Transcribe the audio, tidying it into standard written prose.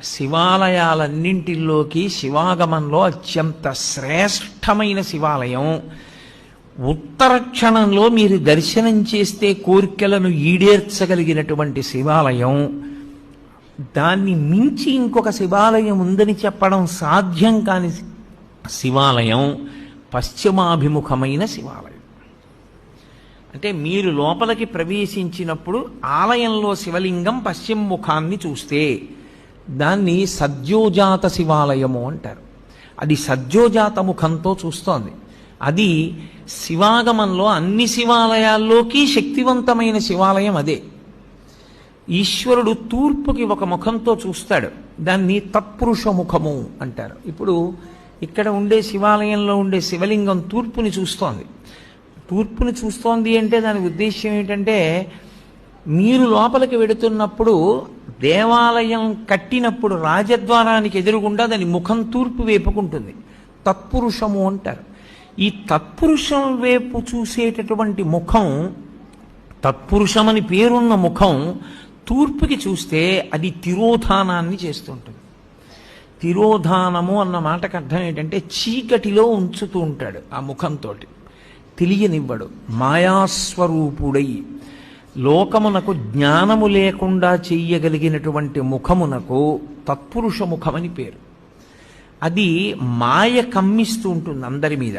శివాలయాలన్నింటిలోకి శివాగమంలో అత్యంత శ్రేష్టమైన శివాలయం, ఉత్తర క్షణంలో మీరు దర్శనం చేస్తే కోరికలను ఈడేర్చగలిగినటువంటి శివాలయం, దాన్ని మించి ఇంకొక శివాలయం ఉందని చెప్పడం సాధ్యం కాని శివాలయం పశ్చిమాభిముఖమైన శివాలయం. అంటే మీరు లోపలికి ప్రవేశించినప్పుడు ఆలయంలో శివలింగం పశ్చిమ ముఖాన్ని చూస్తే దాన్ని సద్యోజాత శివాలయము అంటారు. అది సద్యోజాత ముఖంతో చూస్తోంది. అది శివాగమంలో అన్ని శివాలయాల్లోకి శక్తివంతమైన శివాలయం అదే. ఈశ్వరుడు తూర్పుకి ఒక ముఖంతో చూస్తాడు, దాన్ని తత్పురుష ముఖము అంటారు. ఇప్పుడు ఇక్కడ ఉండే శివాలయంలో ఉండే శివలింగం తూర్పుని చూస్తోంది. తూర్పుని చూస్తోంది అంటే దాని ఉద్దేశ్యం ఏంటంటే, మీరు లోపలికి వెడుతున్నప్పుడు దేవాలయం కట్టినప్పుడు రాజద్వారానికి ఎదురుగుండా దాని ముఖం తూర్పు వైపుకుంటుంది, తత్పురుషము అంటారు. ఈ తత్పురుషం వైపు చూసేటటువంటి ముఖం, తత్పురుషమని పేరున్న ముఖం తూర్పుకి చూస్తే అది తిరోధానాన్ని చేస్తుంటుంది. తిరోధానము అన్న మాటకు అర్థం ఏంటంటే చీకటిలో ఉంచుతూ ఉంటాడు. ఆ ముఖంతో తెలియనివ్వడు. మాయాస్వరూపుడై లోకమునకు జ్ఞానము లేకుండా చెయ్యగలిగినటువంటి ముఖమునకు తత్పురుష ముఖమని పేరు. అది మాయ కమ్మిస్తూ ఉంటుంది అందరి మీద.